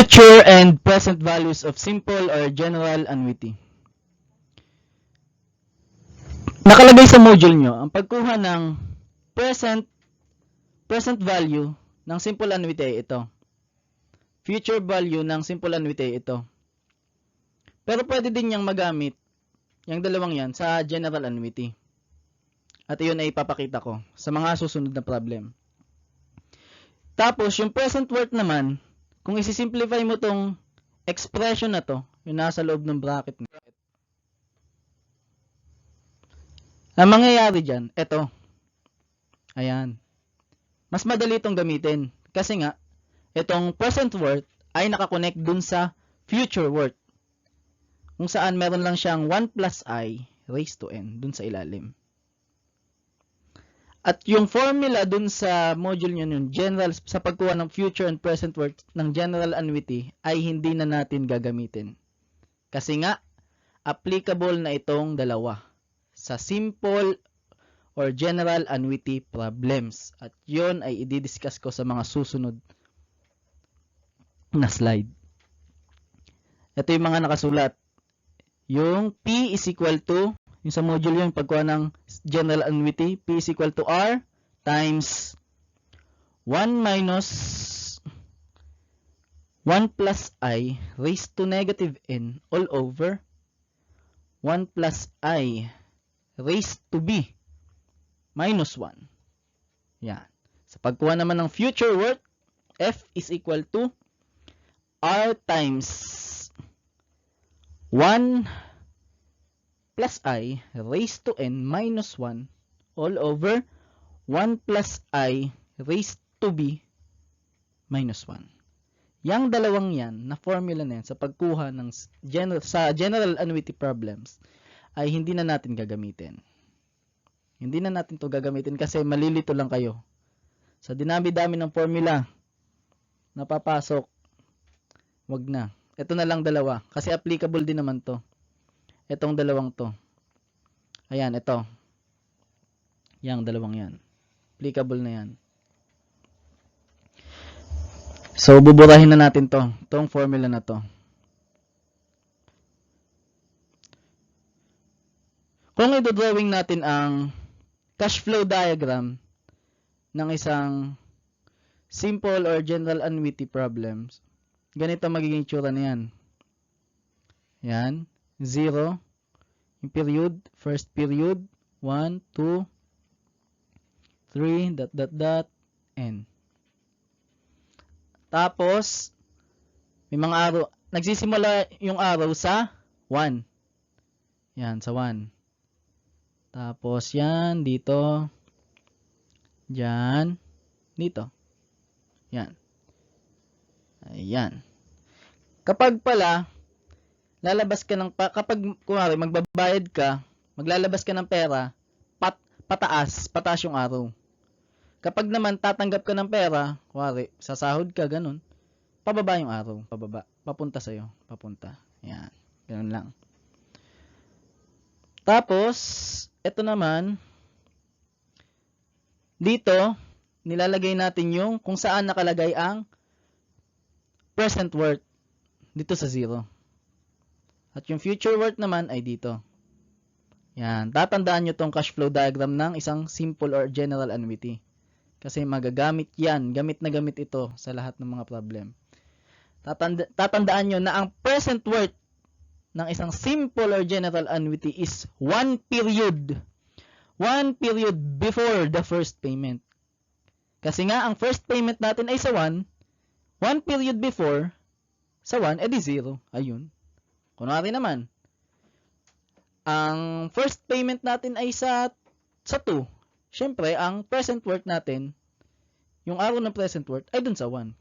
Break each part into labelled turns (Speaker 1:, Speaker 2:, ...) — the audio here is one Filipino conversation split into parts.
Speaker 1: Future and present values of simple or general annuity. Nakalagay sa module nyo, ang pagkuha ng present value ng simple annuity ay ito. Future value ng simple annuity ay ito. Pero pwede din niyang magamit, yung dalawang yan, sa general annuity. At iyon ay ipapakita ko sa mga susunod na problem. Tapos, yung present worth naman, kung isi-simplify mo tong expression na to, yung nasa loob ng bracket na, ang mangyayari dyan, eto. Ayan. Mas madali itong gamitin. Kasi nga, itong present worth ay nakakonect dun sa future worth. Kung saan meron lang siyang 1 plus I raised to n dun sa ilalim. At yung formula dun sa module nyo yung general, sa pagkuha ng future and present worth ng general annuity ay hindi na natin gagamitin. Kasi nga, applicable na itong dalawa sa simple or general annuity problems. At yon ay i-discuss ko sa mga susunod na slide. Ito yung mga nakasulat. Yung P is equal to, yung sa module yung pagkuha ng general annuity, P is equal to R times 1 minus 1 plus I raised to negative n all over 1 plus I raised to B minus 1. Yan. Sa pagkuha naman ng future worth, F is equal to R times 1 plus I raised to n minus 1 all over 1 plus I raised to B minus 1. Yang dalawang yan na formula na yan sa pagkuha ng general annuity problems ay hindi na natin gagamitin. Hindi na natin to gagamitin kasi malilito lang kayo. Sa dinami-dami ng formula na papasok, wag na. Ito na lang dalawa kasi applicable din naman to. Itong dalawang to. Ayan, ito. Yang dalawang yan. Applicable na yan. So, buburahin na natin to. Itong formula na to. Kung i-drawing natin ang cash flow diagram ng isang simple or general annuity problems, ganito magiging tsura na yan. Yan. 0, yung period, first period, 1, 2, 3, n. Tapos, may mga araw, nagsisimula yung araw sa 1. Yan, sa 1. Tapos, yan, dito, dyan, dito. Yan. Ayan. Kapag pala, lalabas ka ng, kapag kunwari magbabayad ka, maglalabas ka ng pera, pataas yung araw. Kapag naman tatanggap ka ng pera, kunwari sasahod ka, ganun, pababa yung araw, pababa, papunta sa'yo, papunta. Yan, ganun lang. Tapos, ito naman, dito, nilalagay natin yung kung saan nakalagay ang present worth, dito sa 0. At yung future worth naman ay dito. Yan. Tatandaan nyo tong cash flow diagram ng isang simple or general annuity. Kasi magagamit yan. Gamit na gamit ito sa lahat ng mga problem. Tatandaan nyo na ang present worth ng isang simple or general annuity is 1 period. 1 period before the first payment. Kasi nga, ang first payment natin ay sa 1. 1 period before sa 1, edi 0. Ayun. Kunwari naman, ang first payment natin ay sa 2. Siyempre, ang present worth natin, yung araw ng present worth, ay dun sa 1.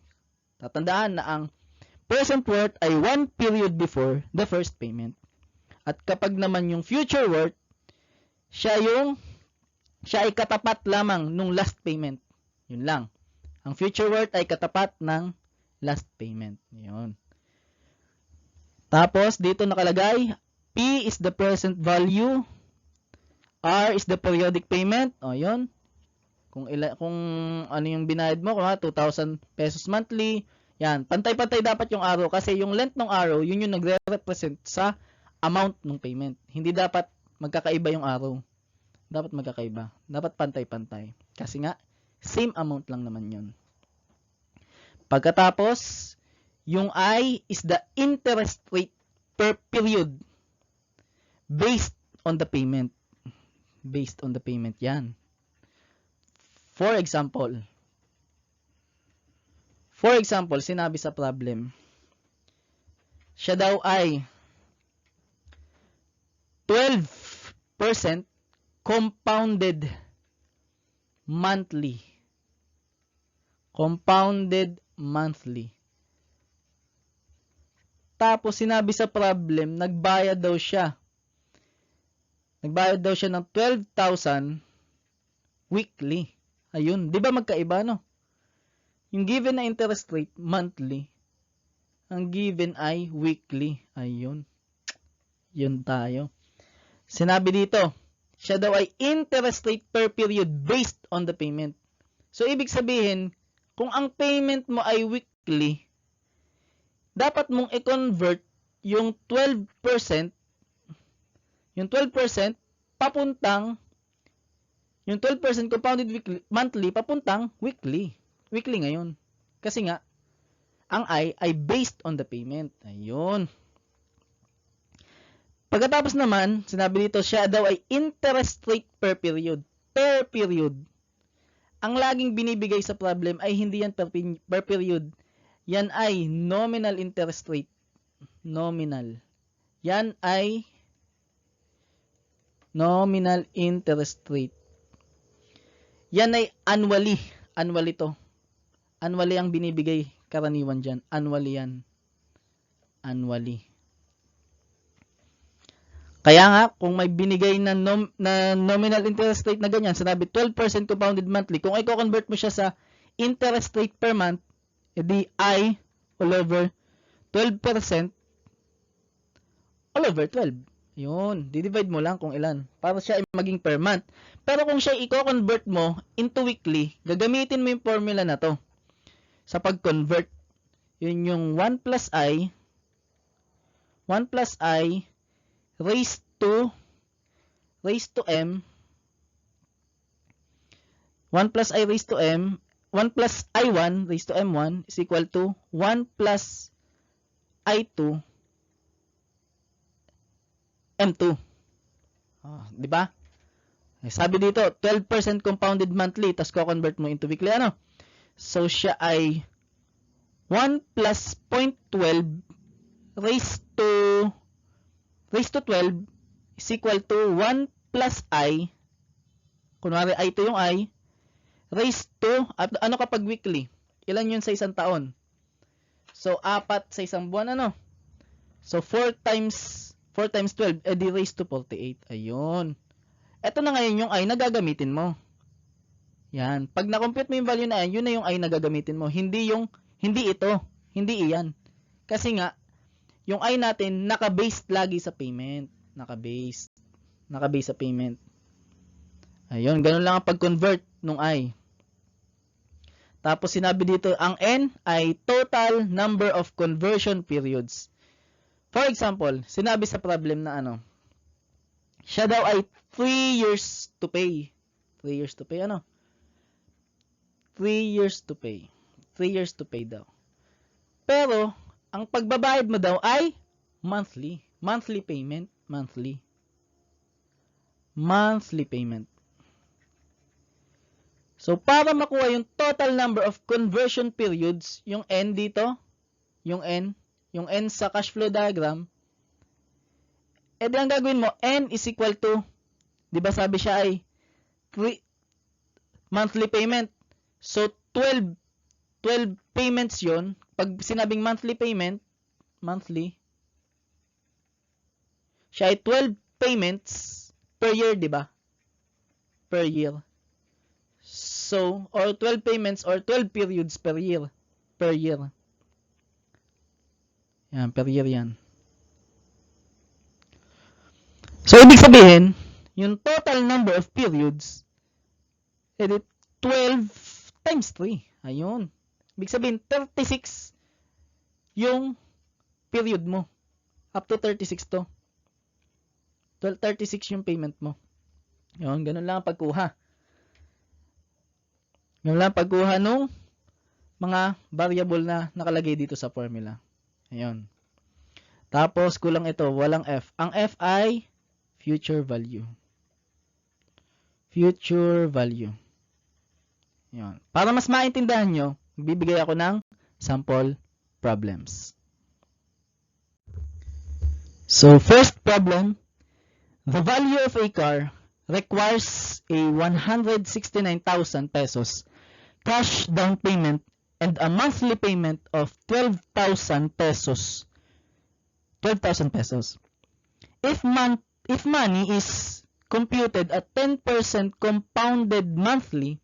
Speaker 1: Tatandaan na ang present worth ay 1 period before the first payment. At kapag naman yung future worth, siya ay katapat lamang nung last payment. Yun lang. Ang future worth ay katapat ng last payment. Yun. Tapos, dito nakalagay, P is the present value, R is the periodic payment. O, yun. Kung ano yung binayad mo, kung 2,000 pesos monthly, Yan, pantay-pantay dapat yung arrow kasi yung length ng arrow, yun yung nagre-represent sa amount ng payment. Hindi dapat magkakaiba yung arrow. Dapat magkakaiba. Dapat pantay-pantay. Kasi nga, same amount lang naman yun. Pagkatapos, yung I is the interest rate per period based on the payment. Based on the payment. Yan. For example, sinabi sa problem, siya daw ay 12% compounded monthly. Compounded monthly. Tapos sinabi sa problem, nagbayad daw siya ng 12,000 weekly. Ayun, 'di ba magkaiba no? Yung given na interest rate monthly, ang given ay weekly. Ayun. Yun tayo. Sinabi dito, siya daw ay interest rate per period based on the payment. So ibig sabihin, kung ang payment mo ay weekly, dapat mong i-convert yung 12% papuntang yung 12% compounded weekly, monthly papuntang weekly. Weekly ngayon. Kasi nga, ang I ay based on the payment. Ayun. Pagkatapos naman, sinabi dito, siya daw ay interest rate per period. Per period. Ang laging binibigay sa problem ay hindi yan per period. Yan ay nominal interest rate. Nominal. Yan ay nominal interest rate. Yan ay annually. Annually to. Annually ang binibigay karaniwan dyan. Annually yan. Annually. Kaya nga, kung may binigay na, nominal interest rate na ganyan, sinabi 12% compounded monthly, kung i-convert mo siya sa interest rate per month, edi I all over 12% all over 12. Yun, di-divide mo lang kung ilan para siya ay maging per month. Pero kung siya i-convert mo into weekly, gagamitin mo yung formula na to. Sa pag-convert, yun yung 1 plus I raised to m 1 plus I raised to m 1 plus I1 raised to m1 is equal to 1 plus I2 m2. Di ba? Sabi dito 12% compounded monthly tapos ko-convert mo into weekly ano? So siya ay 1 plus 0.12 raised to 12 is equal to 1 plus I, kunwari I2 yung I, raised to, ano kapag weekly? Ilan yun sa isang taon? So, 4 sa isang buwan, ano? So, 4 times 12, edi raised to 48. Ayun. Ito na ngayon yung I na gagamitin mo. Yan. Pag na-compute mo yung value na yan, yun na yung I na gagamitin mo. Hindi ito. Hindi iyan. Kasi nga, yung I natin, naka-based lagi sa payment. Naka-based sa payment. Ayun, ganun lang ang pag-convert nung I. Tapos sinabi dito, ang N ay total number of conversion periods. For example, sinabi sa problem na ano, siya daw ay 3 years to pay. 3 years to pay, ano? 3 years to pay. 3 years to pay daw. Pero, ang pagbabayad mo daw ay monthly. Monthly payment. Monthly payment. So, para makuha yung total number of conversion periods, yung N dito, yung N sa cash flow diagram, edi ang gagawin mo, N is equal to, di ba sabi siya ay 3 monthly payment. So, 12 payments yon. Pag sinabing monthly payment, monthly, siya ay 12 payments per year, di ba? Per year. So, or 12 payments or 12 periods per year. Per year. Yan, per year yan. So, ibig sabihin, yung total number of periods, edi 12 times 3. Ayun. Ibig sabihin, 36 yung period mo. Up to 36 to. 36 yung payment mo. Yun, ganun lang ang pagkuha. Ganun lang ang pagkuha nung mga variable na nakalagay dito sa formula. Ayun. Tapos, kulang ito. Walang F. Ang F ay future value. Future value. Ayun. Para mas maintindihan nyo, bibigay ako ng sample problems. So, first problem, the value of a car requires a 169,000 pesos cash down payment and a monthly payment of 12,000 pesos. 12,000 pesos. If money is computed at 10% compounded monthly,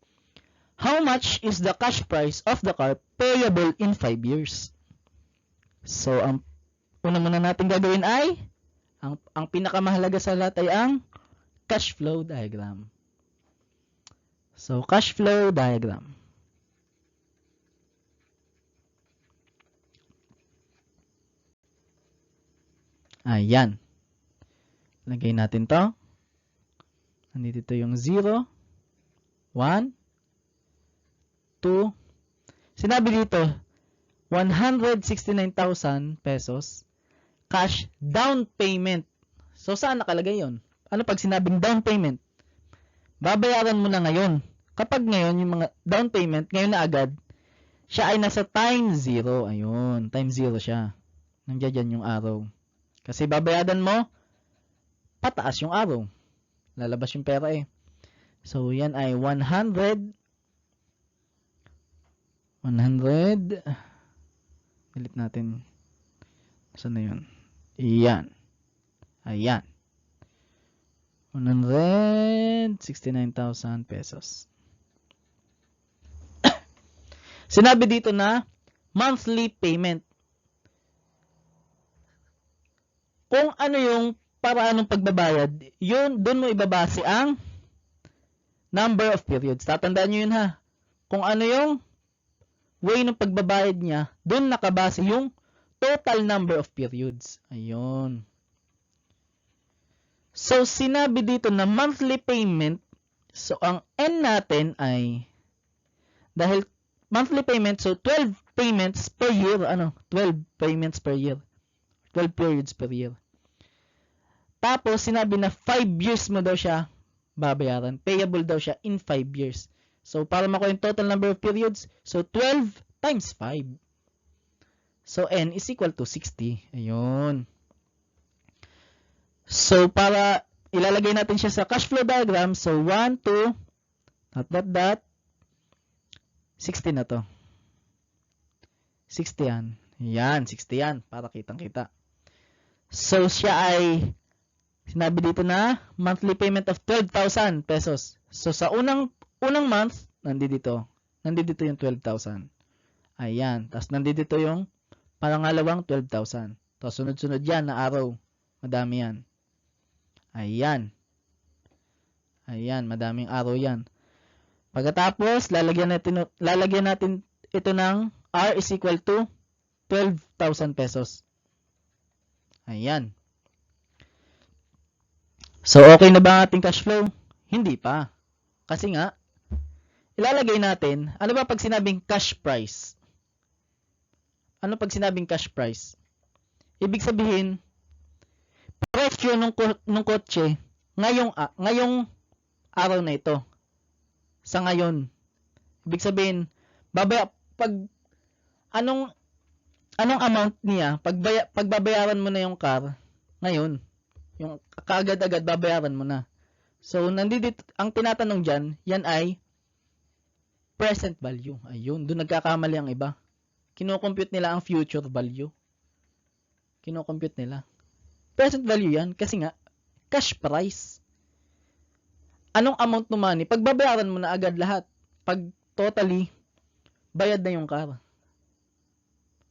Speaker 1: how much is the cash price of the car payable in 5 years? So, ang una muna natin gagawin ay, ang pinakamahalaga sa lahat ay ang cash flow diagram. So, cash flow diagram. Ayan. Lagay natin to. Nandito yung 0, 1, 2. Sinabi dito, 169,000 pesos cash down payment. So, saan nakalagay yon? Ano pag sinabing down payment? Babayaran mo na ngayon. Kapag ngayon, yung mga down payment, ngayon na agad, siya ay nasa time 0. Ayun, time 0 siya. Nandiyan yung arrow. Kasi babayaran mo, pataas yung arrow. Lalabas yung pera eh. So, yan ay 100. Delete natin. Saan na yun? Iyan. Ayan. 169,000 pesos. Sinabi dito na monthly payment. Kung ano yung paraan ng pagbabayad, yun, doon mo ibabase ang number of periods. Tatandaan nyo yun ha. Kung ano yung way ng pagbabayad niya, doon nakabase yung total number of periods. Ayun. So, sinabi dito na monthly payment, so ang N natin ay, dahil monthly payment, so 12 payments per year, 12 payments per year. 12 periods per year. Tapos, sinabi na 5 years mo daw siya babayaran. Payable daw siya in 5 years. So, para makuha yung total number of periods, so 12 times 5. So, N is equal to 60. Ayun. So, para ilalagay natin siya sa cash flow diagram, so 1, 2, ... 60 na to. 60 yan. Yan, 60 yan. Para kitang-kita. So, siya ay, sinabi dito na, monthly payment of 12,000 pesos. So, sa unang month, nandito yung 12,000. Ayan. Tapos, nandito yung pangalawang 12,000. Tapos, sunod-sunod yan na araw. Madami yan. Ayan. Ayan, madaming araw yan. Pagkatapos, lalagyan natin ito ng R is equal to 12,000 pesos. Ayan. So, okay na ba ang ating cash flow? Hindi pa. Kasi nga, ilalagay natin, ano ba pag sinabing cash price? Ano pag sinabing cash price? Ibig sabihin, presyo nung kotse ngayong araw na ito. Sa ngayon. Ibig sabihin, pag anong amount niya, pagbabayaran mo na yung car ngayon, yung kaagad-agad babayaran mo na. So, nandito ang tinatanong diyan, yan ay present value. Ayun, doon nagkakamali ang iba. Kino-compute nila ang future value. Kino-compute nila. Present value yan kasi nga cash price. Anong amount ng money? Pag babayaran mo na agad lahat. Pag totally bayad na yung car.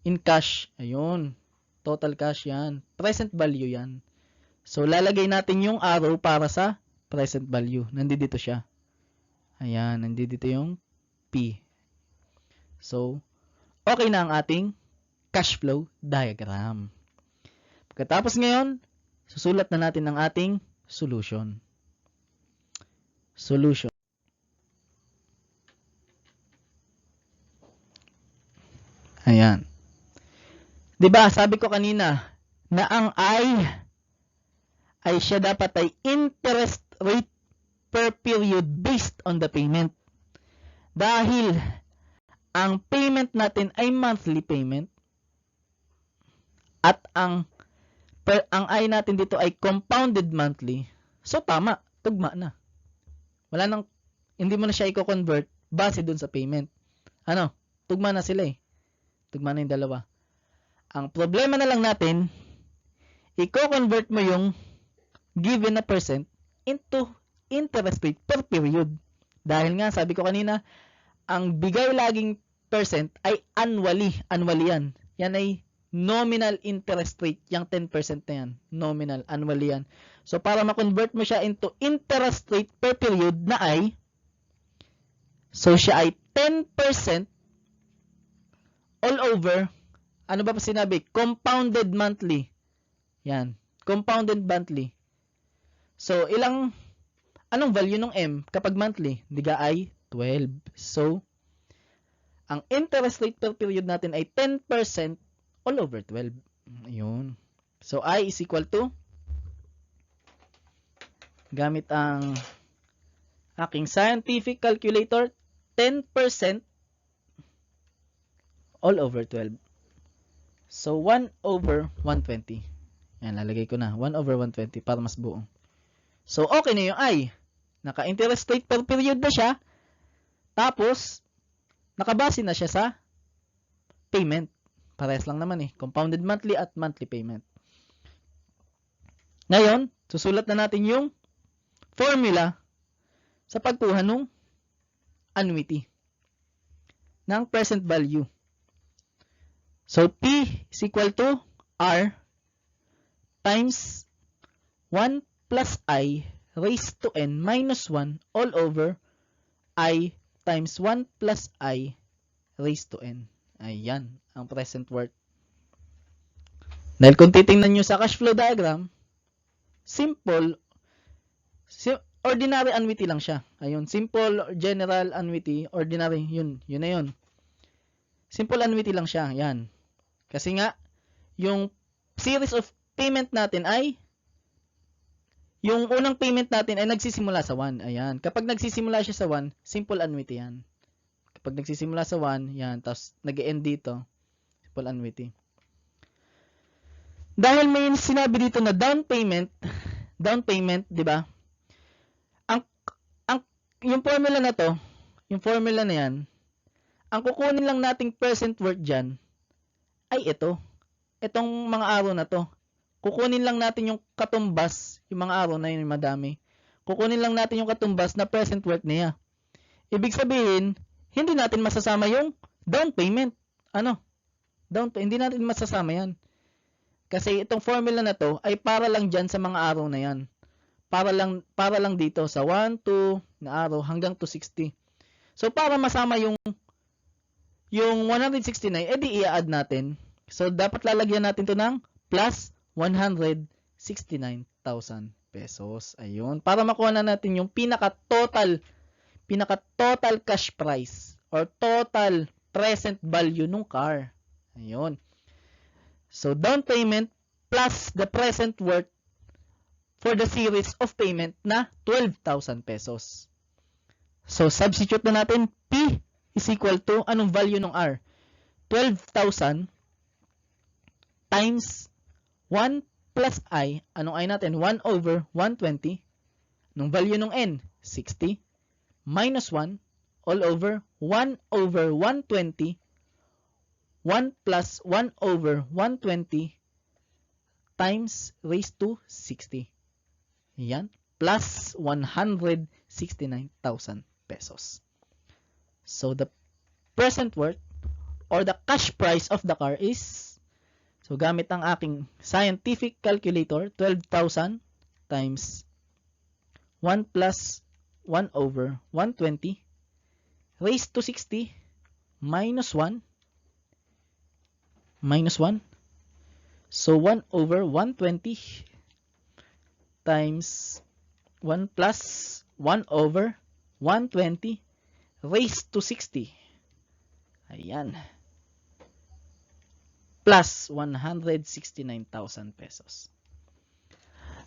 Speaker 1: In cash. Ayun. Total cash yan. Present value yan. So, lalagay natin yung arrow para sa present value. Nandito siya. Ayan. Nandito yung P. So, okay na ang ating cash flow diagram. Pagkatapos ngayon, susulat na natin ang ating solution. Solution. Ayan. 'Di ba, sabi ko kanina na ang I ay siya dapat ay interest rate per period based on the payment. Dahil ang payment natin ay monthly payment at ang I natin dito ay compounded monthly. So tama, tugma na. Wala nang, hindi mo na siya i-convert base dun sa payment. Ano? Tugma na sila eh. Tugma na yung dalawa. Ang problema na lang natin, i-convert mo yung given na percent into interest rate per period. Dahil nga, sabi ko kanina, ang bigay laging percent ay annually. Annually yan. Yan ay nominal interest rate. Yung 10% na yan. Nominal, annually yan. So, para ma-convert mo siya into interest rate per period na ay, so siya ay 10% all over, ano ba pa sinabi? Compounded monthly. Yan. Compounded monthly. So, anong value ng M kapag monthly? Diga ay 12. So, ang interest rate per period natin ay 10% all over 12. Ayun. So, I is equal to, gamit ang aking scientific calculator, 10% all over 12. So, 1 over 120. Yan, lalagay ko na. 1 over 120 para mas buo. So, okay na yung I. Naka-interest rate per period na siya. Tapos, nakabase na siya sa payment. Parehas lang naman eh. Compounded monthly at monthly payment. Ngayon, susulat na natin yung formula sa pagkuha ng annuity ng present value. So, P is equal to R times 1 plus I raised to N minus 1 all over I times 1 plus I raised to N. Ayan, ang present worth. Dahil kung titingnan nyo sa cash flow diagram, simple, ordinary annuity lang siya. Ayun, simple, general annuity, ordinary, yun na yun. Simple annuity lang siya, yan. Kasi nga, yung series of payment natin ay, yung unang payment natin ay nagsisimula sa 1. Ayan. Kapag nagsisimula siya sa 1, simple annuity yan. Kapag nagsisimula sa 1, yan. Tapos nag-end dito, simple annuity. Dahil may sinabi dito na down payment, di ba? Yung formula na to, yung formula na yan, ang kukunin lang nating present worth dyan, ay ito. Itong mga araw na to. Kukunin lang natin yung katumbas, yung mga araw na yun, madami. Kukunin lang natin yung katumbas na present worth niya. Ibig sabihin, hindi natin masasama yung down payment. Hindi natin masasama yan. Kasi itong formula na to ay para lang dyan sa mga araw na yan. Para lang dito sa 1, 2 na araw hanggang to 60. So, para masama yung 169, edi i-add natin. So, dapat lalagyan natin to ng plus 169,000 pesos. Ayun. Para makuha na natin yung pinaka-total cash price or total present value ng car. Ayun. So, down payment plus the present worth for the series of payment na 12,000 pesos. So, substitute na natin P is equal to, anong value ng R? 12,000 times 1 plus I, anong I natin? 1 over 120. Nung value ng N, 60. Minus 1, all over 1 over 120. 1 plus 1 over 120 times raised to 60. Yan. Plus 169,000 pesos. So, the present worth or the cash price of the car is, so gamit ang aking scientific calculator, 12,000 times 1 plus 1 over 120 raised to 60 minus 1 minus 1. So 1 over 120 times 1 plus 1 over 120 raised to 60. Ayan. Plus 169,000 pesos.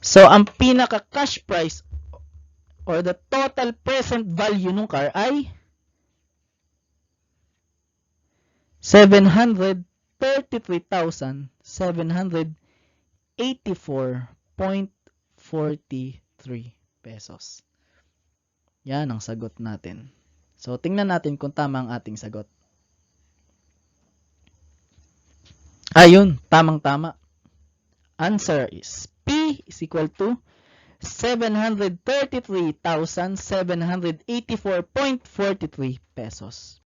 Speaker 1: So, ang pinaka-cash price or the total present value ng car ay 733,784.43 pesos. Yan ang sagot natin. So, tingnan natin kung tama ang ating sagot. Ayun, tamang-tama. Answer is P is equal to 733,784.43 pesos.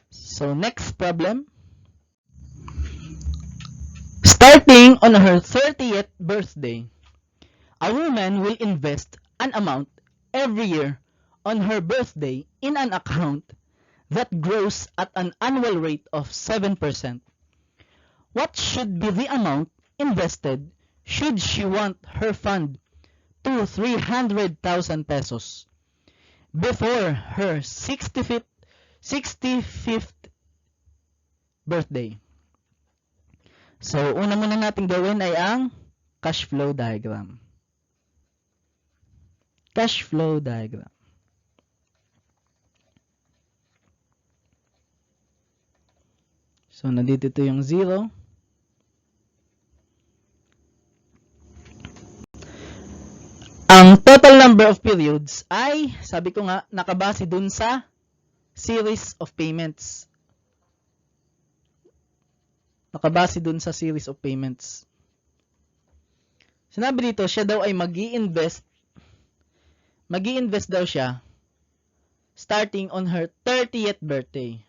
Speaker 1: So, next problem. Starting on her 30th birthday, a woman will invest an amount every year on her birthday in an account that grows at an annual rate of 7%. What should be the amount invested should she want her fund to 300,000 pesos before her 65th birthday? So, una muna natin gawin ay ang cash flow diagram. Cash flow diagram. So, nandito ito yung 0. Ang total number of periods ay, sabi ko nga, nakabase dun sa series of payments. Nakabase dun sa series of payments. Sinabi dito, siya daw ay mag-i-invest daw siya starting on her 30th birthday.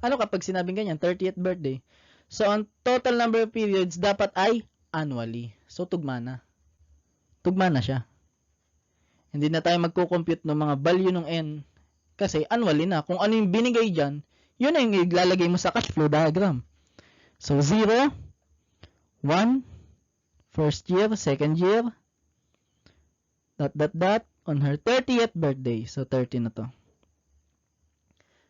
Speaker 1: Ano kapag sinabing ganyan, 30th birthday? So, ang total number of periods dapat ay annually. So, tugma na. Tugma na siya. Hindi na tayo magko-compute ng mga value ng n kasi annually na. Kung ano yung binigay dyan, yun na yung ilalagay mo sa cash flow diagram. So, 0, 1, first year, second year, on her 30th birthday. So, 30 na to.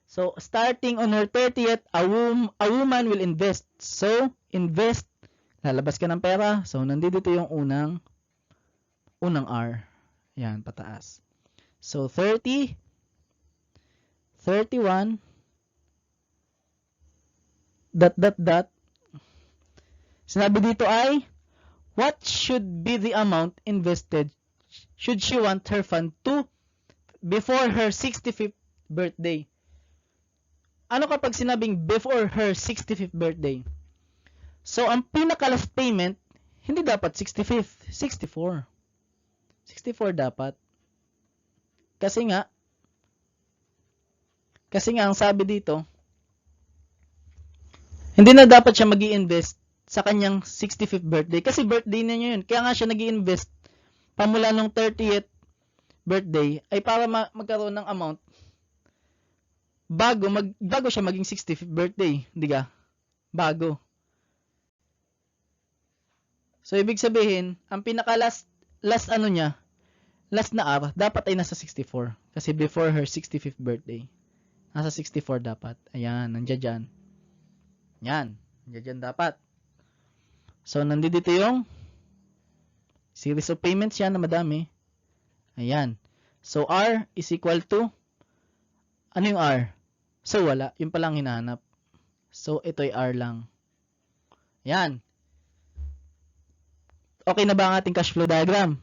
Speaker 1: So, starting on her 30th, a woman will invest. So, invest, lalabas ka ng pera. So, nandito yung unang R. Yan, pataas. So, 30, 31, ... Sinabi dito ay, what should be the amount invested should she want her fund to before her 65th birthday? Ano kapag sinabing before her 65th birthday? So, ang pinaka-last payment, hindi dapat 65th, 64. 64 dapat. Kasi nga ang sabi dito, hindi na dapat siya mag-i-invest sa kanyang 65th birthday. Kasi birthday na niya yun. Kaya nga siya nag-i-invest pamula nung 30th birthday ay para magkaroon ng amount bago siya maging 65th birthday. Hindi ka? Bago. So, ibig sabihin, ang pinaka-last na R, dapat ay nasa 64. Kasi before her 65th birthday. Nasa 64 dapat. Ayan, nandiyan dyan. Yan, nandiyan dyan dapat. So, nandito yung series of payments yan na madami. Ayan. So, R is equal to, ano yung R? So, wala. Yung palang hinahanap. So, ito'y R lang. Ayan. Okay na ba ang ating cash flow diagram?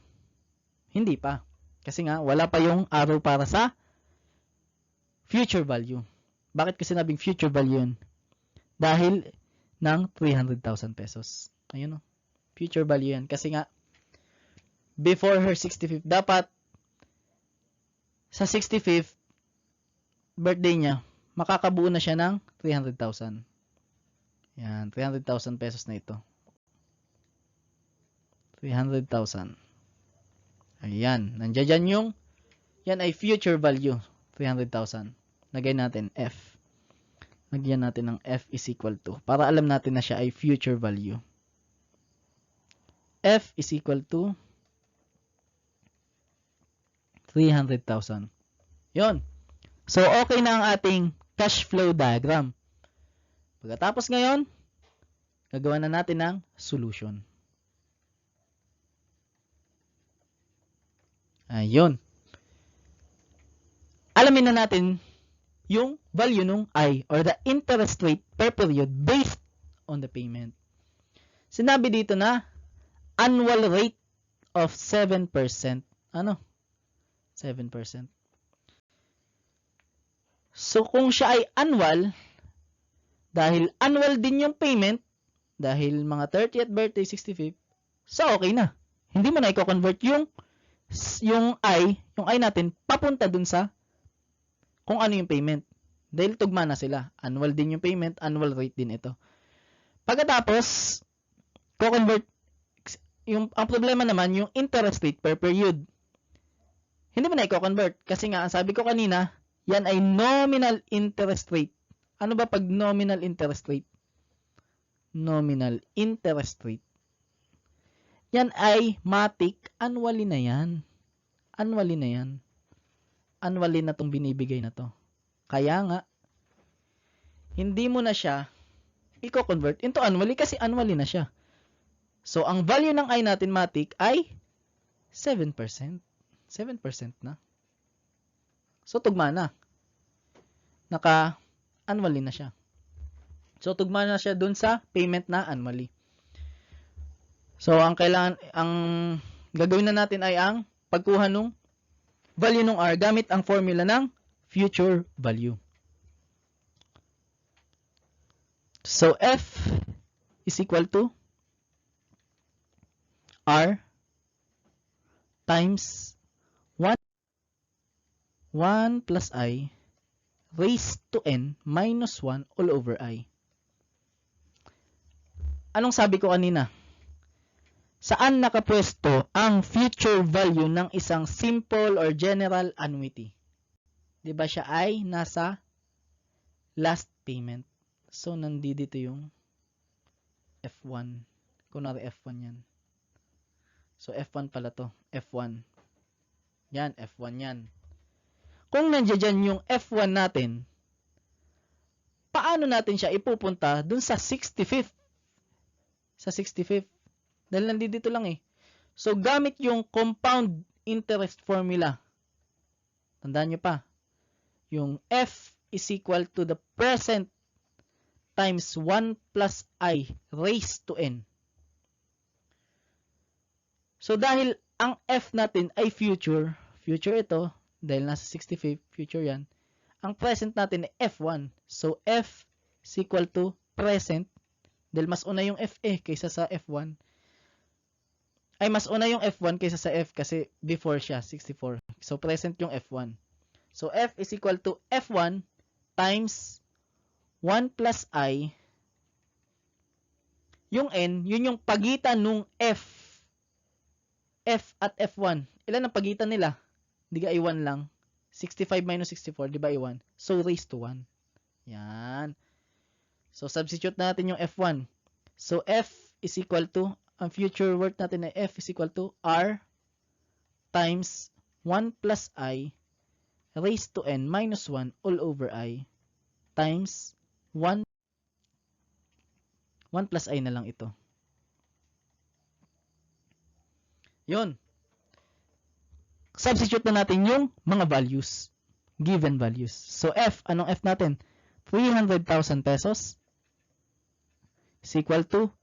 Speaker 1: Hindi pa. Kasi nga, wala pa yung arrow para sa future value. Bakit ko sinabing future value yun? Dahil ng 300,000 pesos. Ayun o. Future value yan. Kasi nga, before her 65th, dapat sa 65th birthday niya, makakabuo na siya ng 300,000. Yan, 300,000 pesos na ito. 300,000. Ayan. Nandiyan dyan yung, yan ay future value. 300,000. Lagay natin F. Lagyan natin ng f is equal to, para alam natin na siya ay future value. F is equal to 300,000. Yon. So, okay na ang ating cash flow diagram. Pagkatapos ngayon, gagawa na natin ng solution. Ayun. Alamin na natin yung value nung I or the interest rate per period based on the payment. Sinabi dito na annual rate of 7%. Ano? 7%. So, kung siya ay annual, dahil annual din yung payment, dahil mga 30th birthday, 65th, so okay na. Hindi mo na i-convert yung I natin, papunta dun sa kung ano yung payment. Dahil tugma na sila. Annual din yung payment, annual rate din ito. Pagkatapos, co-convert, ang problema naman, yung interest rate per period. Hindi mo na i-convert. Kasi nga, ang sabi ko kanina, yan ay nominal interest rate. Ano ba pag nominal interest rate? Nominal interest rate. Yan ay matic, annually na yan. Annually na yan. Annually na itong binibigay na to. Kaya nga, hindi mo na siya i-convert into annually kasi annually na siya. So, ang value ng I natin matic ay 7%. 7% na. So, tugma na. Naka-annually na siya. So, tugma na siya dun sa payment na annually. So, ang gagawin na natin ay ang pagkuha ng value ng R gamit ang formula ng future value. So, F is equal to R times 1 plus I raised to N minus 1 all over I. Anong sabi ko kanina? Saan nakapwesto ang future value ng isang simple or general annuity? Diba siya ay nasa last payment. So, nandito yung F1. Kunwari F1 yan. So, F1 pala to. F1. Yan, F1 yan. Kung nandiyan yung F1 natin, paano natin siya ipupunta dun sa 65th? Sa 65th. Dahil nandito lang eh. So, gamit yung compound interest formula. Tandaan nyo pa. Yung F is equal to the present times 1 plus I raised to N. So, dahil ang F natin ay future ito, dahil nasa 65, future yan, ang present natin ay F1. So, F is equal to present, dahil mas una yung F kaysa sa F1. Ay, mas una yung F1 kaysa sa F kasi before siya, 64. So, present yung F1. So, F is equal to F1 times 1 plus I. Yung N, yun yung pagitan nung F at F1. Ilan ang pagitan nila? Hindi ka I1 lang. 65 minus 64, di ba I1? So, raised to 1. Yan. So, substitute natin yung F1. So, F is equal to, ang future worth natin ay F is equal to R times 1 plus I raised to N minus 1 all over I times 1 plus I na lang ito. Yun. Substitute na natin yung mga values. Given values. So, F, anong F natin? 300,000 pesos is equal to,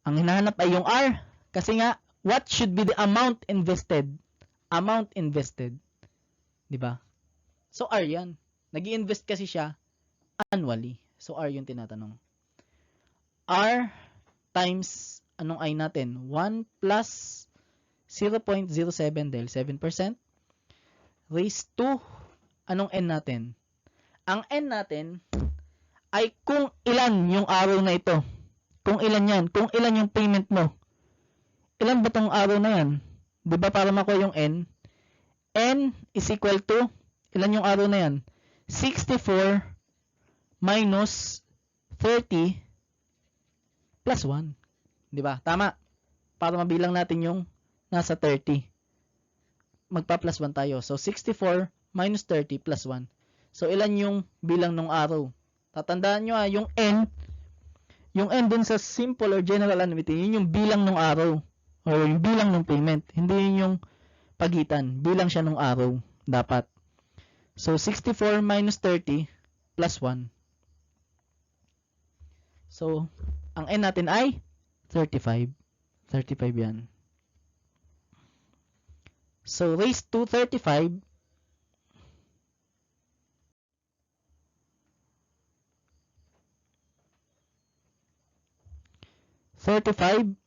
Speaker 1: ang hinahanap ay yung R. Kasi nga, what should be the amount invested? Amount invested. Diba? So, R yan. Nag-i-invest kasi siya annually. So, R yung tinatanong. R times, anong I natin? 1 plus 0.07 dahil 7% raised to, anong N natin? Ang N natin ay kung ilan yung araw na ito. Kung ilan yan. Kung ilan yung payment mo. Ilan ba tong araw na yan? Diba para makuha yung N? N is equal to, ilan yung araw na yan? 64 minus 30 plus 1. Di ba? Tama. Para mabilang natin yung nasa 30. Magpa-plus 1 tayo. So, 64 minus 30 plus 1. So, ilan yung bilang ng araw? Tatandaan nyo yung n dun sa simple or general annuity, yun yung bilang ng araw. O yung bilang ng payment. Hindi yun yung pagitan. Bilang siya ng araw. Dapat. So, 64 minus 30 plus 1. So, ang n natin ay 35. 35 yan. So, raised to 35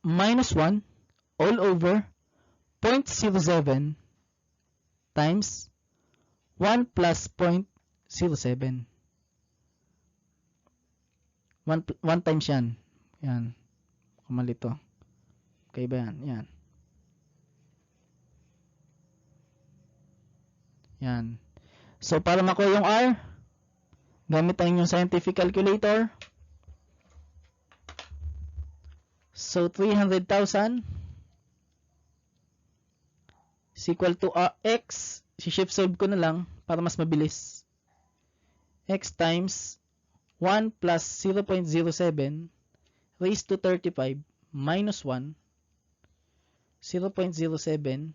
Speaker 1: minus 1 all over 0.07 times 1 plus 0.07. 1 times yan. Yan. Kumali to. Okay ba yan? Yan. Yan. So, para makuha yung R, gamit ang inyong scientific calculator. So, 300,000 is equal to X. Si-shift solve ko na lang para mas mabilis. X times 1 plus 0.07 raised to 35 minus 1 0.07.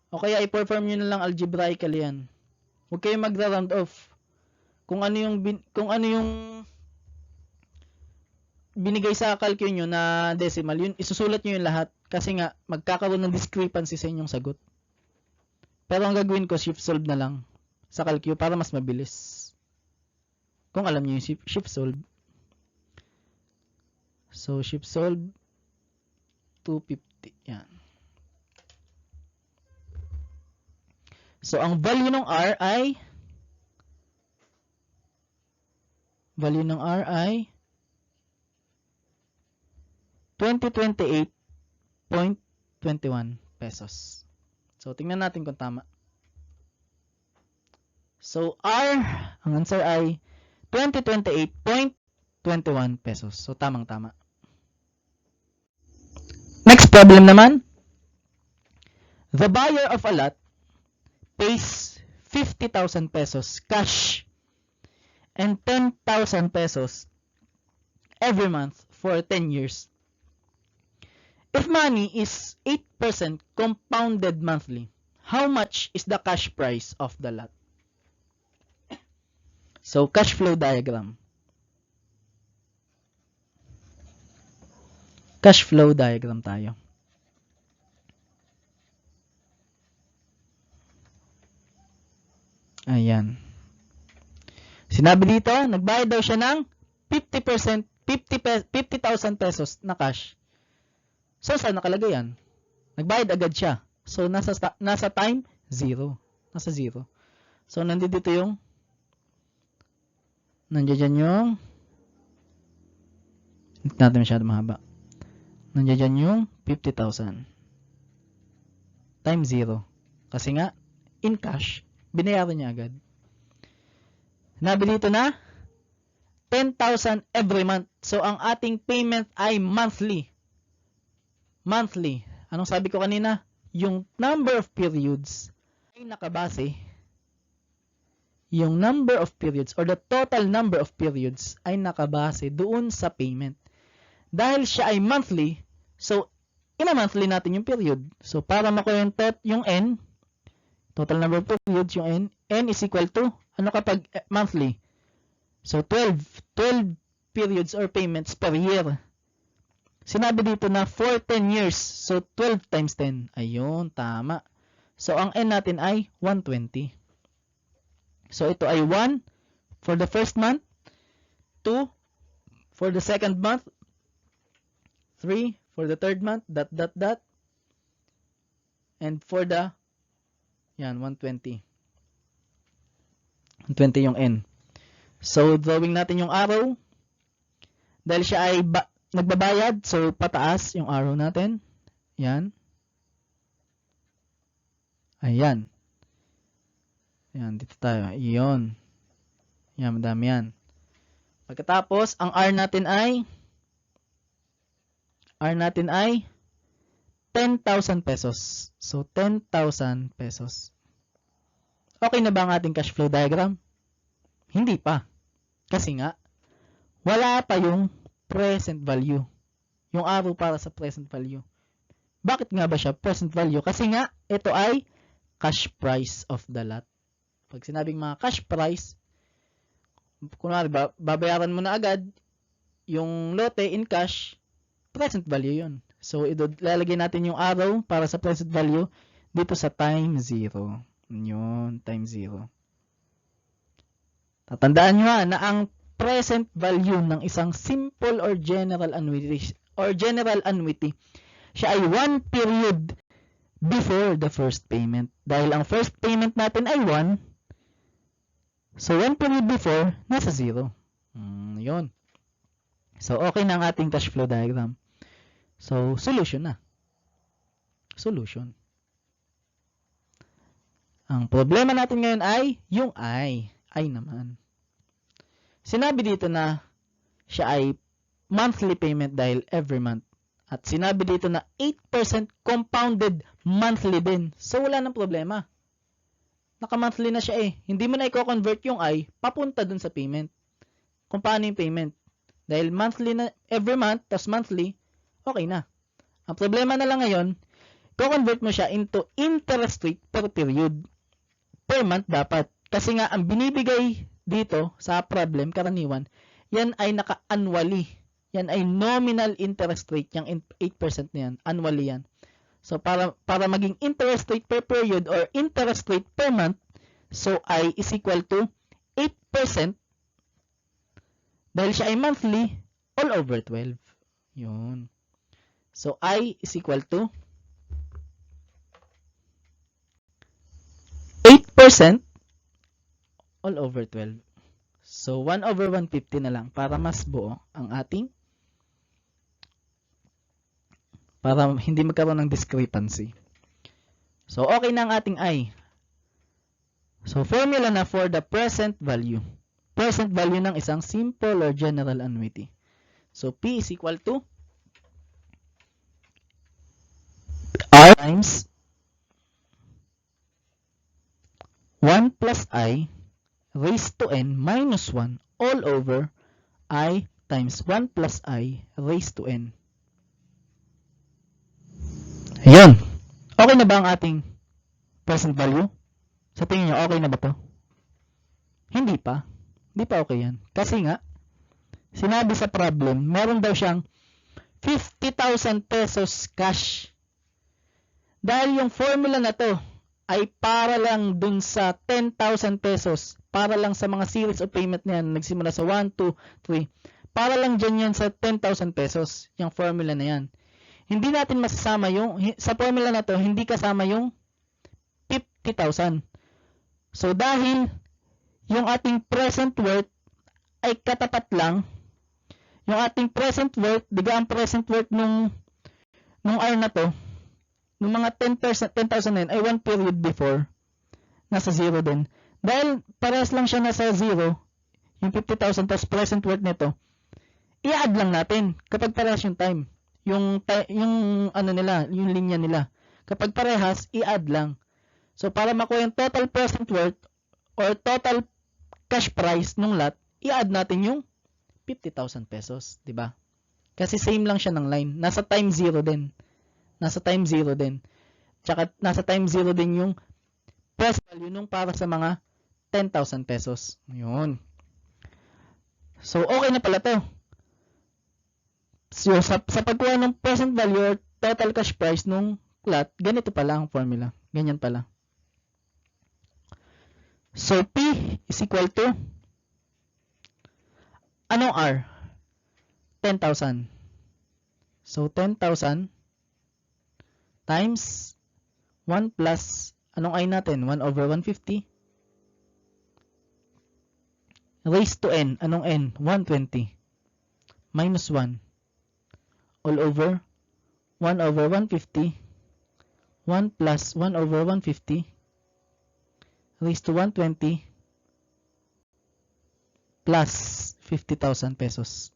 Speaker 1: O kaya i-perform nyo na lang algebraically yan. Huwag kayo magra-round off. Kung ano yung binigay sa calcul nyo na decimal, yun isusulat nyo yung lahat kasi nga magkakaroon ng discrepancy sa inyong sagot. Pero ang gagawin ko, shift solve na lang sa calcul para mas mabilis. Kung alam nyo yung shift solve. So, shift solve 250. Yan. So, ang value ng R ay 2028.21 pesos. So, tingnan natin kung tama. So, R, ang answer ay 2028.21 pesos. So, tamang-tama. Next problem naman. The buyer of a lot pays 50,000 pesos cash and 10,000 pesos every month for 10 years. If money is 8% compounded monthly, how much is the cash price of the lot? So, cash flow diagram. Cash flow diagram tayo. Ayan. Sinabi dito, nagbayad daw siya ng 50%, 50,000 pesos na cash. So, saan nakalagay yan? Nagbayad agad siya. So, nasa time, 0. Nasa 0. So, nandito yung nandiyan yung hindi natin masyado mahaba. Nandiyan yung 50,000 times 0. Kasi nga, in cash, binayaran niya agad. Sinabi dito na 10,000 every month. So, ang ating payment ay monthly. Monthly. Anong sabi ko kanina? Yung number of periods ay nakabase. Yung number of periods or the total number of periods ay nakabase doon sa payment. Dahil siya ay monthly, so, ina-monthly natin yung period. So, para makuha yung N, total number of periods, yung N is equal to, ano kapag monthly? So, 12 periods or payments per year. Sinabi dito na for 10 years. So, 12 times 10. Ayun, tama. So, ang N natin ay 120. So, ito ay 1 for the first month, 2 for the second month, 3 for the third month, dot. And for the, yan, 120. 120 yung N. So, drawing natin yung arrow. Dahil siya ay nagbabayad, so pataas yung arrow natin. Yan. Ayan. Ayan, dito tayo. Iyon. Yan, madami yan. Pagkatapos, ang R natin ay 10,000 pesos. So, 10,000 pesos. Okay na ba ang ating cash flow diagram? Hindi pa. Kasi nga, wala pa yung present value. Yung arrow para sa present value. Bakit nga ba siya present value? Kasi nga, ito ay cash price of the lot. Pag sinabing mga cash price, kunwari, babayaran mo na agad yung lote in cash, present value yun. So, ilalagay natin yung arrow para sa present value dito sa time 0. Yun, time 0. Tatandaan nyo na ang present value ng isang simple or general annuity, siya ay 1 period before the first payment. Dahil ang first payment natin ay 1, so 1 period before, nasa 0. Yun. So, okay na ang ating cash flow diagram. So, solution na. Solution. Ang problema natin ngayon ay yung I. I naman. Sinabi dito na siya ay monthly payment dahil every month. At sinabi dito na 8% compounded monthly din. So, wala nang problema. Naka-monthly na siya eh. Hindi mo na i-convert yung I papunta dun sa payment. Kung paano yung payment. Dahil monthly na, every month, tas monthly, okay na. Ang problema na lang ngayon, i-convert mo siya into interest rate per period. Per month dapat. Kasi nga, ang binibigay dito sa problem, karaniwan, yan ay naka-annually. Yan ay nominal interest rate. Yung 8% na yan. Annually yan. So, para maging interest rate per period or interest rate per month, so I is equal to 8% dahil siya ay monthly all over 12. Yun. So, I is equal to 8% all over 12. So, 1 over 150 na lang para mas buo ang ating, para hindi magkaroon ng discrepancy. So, okay na ang ating I. So, formula na for the present value. Present value ng isang simple or general annuity. So, P is equal to R times 1 plus I raised to N minus 1 all over I times 1 plus I raised to N. Ayan. Okay na ba ang ating present value? Sa tingin nyo, okay na ba to? Hindi pa. Hindi pa okay yan. Kasi nga, sinabi sa problem, meron daw siyang 50,000 pesos cash. Dahil yung formula na to ay para lang dun sa 10,000 pesos. Para lang sa mga series of payment na yan. Nagsimula sa 1, 2, 3. Para lang dyan yan sa 10,000 pesos. Yung formula na yan. Hindi natin masasama yung, sa formula na to, hindi kasama yung 50,000. So, dahil yung ating present worth ay katapat lang, yung ating present worth, diga ang present worth nung R na to, nung mga 10,000 na yun, ay 1 period before, nasa 0 din. Dahil parehas lang siya nasa 0, yung 50,000 plus present worth nito, i-add lang natin kapag parehas yung time. Yung ano nila, yung linya nila. Kapag parehas, i-add lang. So, para makuha yung total present worth or total cash price nung lot, i-add natin yung 50,000 pesos, di ba? Kasi same lang siya ng line. Nasa time 0 din. Nasa time 0 din. Tsaka nasa time 0 din yung present value nung para sa mga 10,000 pesos. Yun. So, okay na pala to. So, sa pagkuha ng present value or total cash price nung lot, ganito pala ang formula. Ganyan pala. So, P is equal to, anong R? 10,000. So, 10,000 times 1 plus, anong I natin? 1 over 150. Raised to N. Anong N? 120. Minus 1. All over 1 over 150. 1 plus 1 over 150. Raised to 120. plus 50,000 pesos.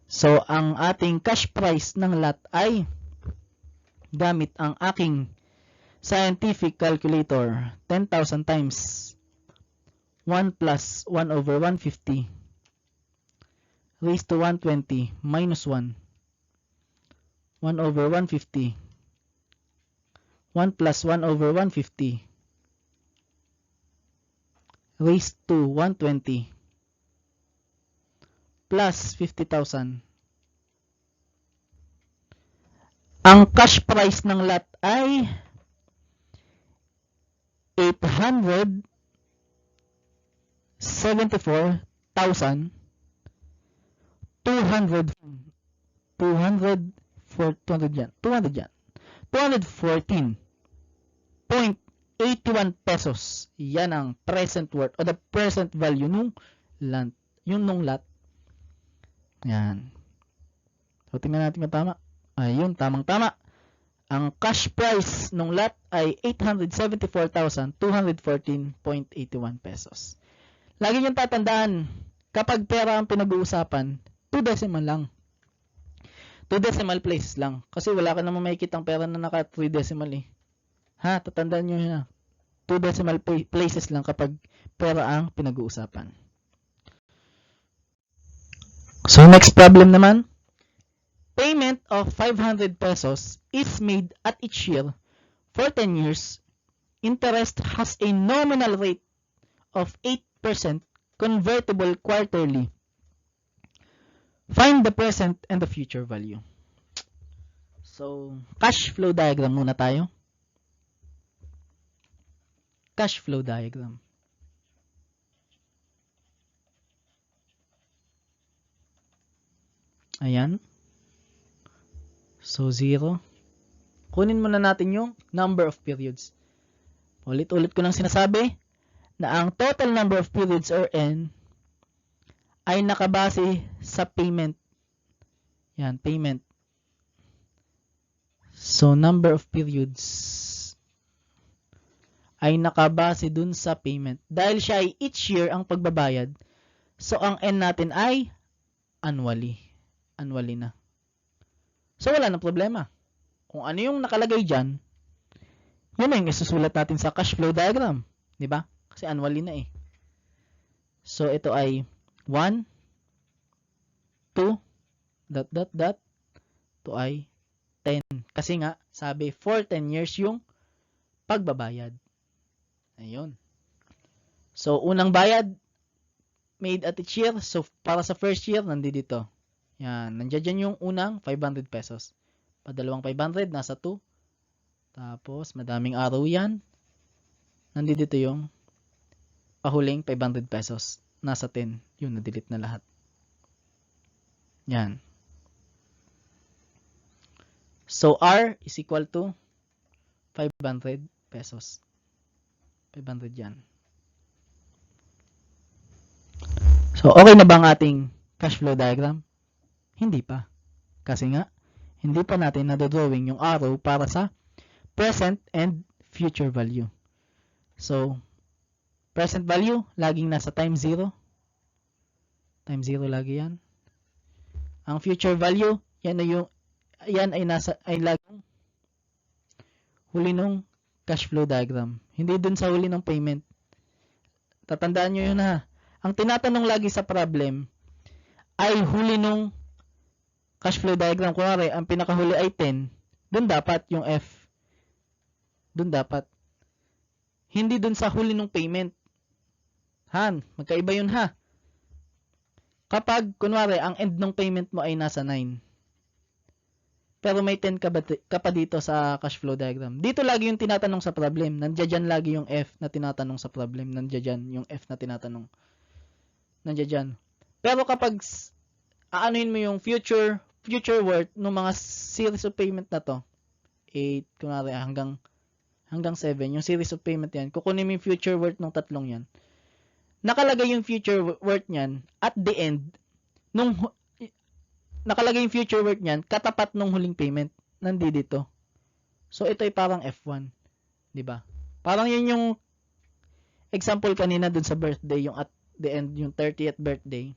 Speaker 1: So, ang ating cash price ng lot ay gamit ang aking scientific calculator, 10,000 times 1 plus 1 over 150 raised to 120 minus 1. 1 over 150. 1 plus 1 over 150 raised to 120 plus 50,000. Ang cash price ng lot ay 874,200 214.81 pesos. Yan ang present worth o the present value nung land, yung nung lot. Yan. So, tingnan natin kung tama. Ayun, tamang-tama. Ang cash price nung lot ay 874,214.81 pesos. Lagi niyong tatandaan, kapag pera ang pinag-uusapan, 2 decimal lang. 2 decimal places lang. Kasi wala ka naman makikitang pera na naka 3 decimal eh. Ha, tatandaan nyo na. 2 decimal places lang kapag pera ang pinag-uusapan. So, next problem naman. Payment of 500 pesos is made at each year for 10 years. Interest has a nominal rate of 8% convertible quarterly. Find the present and the future value. So, cash flow diagram muna tayo. Cash flow diagram. Ayan. So, 0. Kunin muna natin yung number of periods. Ulit-ulit ko lang sinasabi na ang total number of periods or N ay nakabase sa payment. Yan, payment. So, number of periods ay nakabase dun sa payment. Dahil siya ay each year ang pagbabayad, so ang N natin ay annually. Annually na. So, wala nang problema. Kung ano yung nakalagay dyan, yun na yung isusulat natin sa cash flow diagram. Diba? Kasi annually na eh. So, ito ay 1, 2, dot, dot, dot. Ito ay 10. Kasi nga, sabi, for 10 years yung pagbabayad. Ayun. So, unang bayad, made at each year. So, para sa first year, nandito. Yan. Nandiyan dyan yung unang 500 pesos. Padalawang 500, nasa 2. Tapos, madaming araw yan. Nandito yung pahuling 500 pesos. Nasa 10. Yun, na-delete na lahat. Yan. So, R is equal to 500 pesos. 500 yan. So, okay na ba ang ating cash flow diagram? Hindi pa. Kasi nga, hindi pa natin nadodrawing yung arrow para sa present and future value. So, present value, laging nasa time 0. Time 0 lagi yan. Ang future value, yan ay laging huli nung cash flow diagram. Hindi dun sa huli ng payment. Tatandaan nyo yun ha. Ang tinatanong lagi sa problem ay huli nung cash flow diagram. Kunwari, ang pinakahuli ay 10. Dun dapat yung F. Dun dapat. Hindi dun sa huli nung payment. Han, magkaiba yun ha. Kapag, kunwari, ang end ng payment mo ay nasa 9. Pero may 10 ka pa dito sa cash flow diagram. Dito lagi yung tinatanong sa problem. Nandiyan dyan lagi yung F na tinatanong sa problem. Nandiyan dyan yung F na tinatanong. Nandiyan dyan. Pero kapag aanuhin mo yung future worth ng mga series of payment na to, 8, kunwari, hanggang 7, yung series of payment yan, kukunin mo yung future worth ng tatlong yan. Nakalagay yung future worth niyan at the end, nakalagay yung future worth niyan katapat nung huling payment. Nandito. So, ito ay parang F1. Diba? Parang yun yung example kanina dun sa birthday, yung at the end, yung 30th birthday.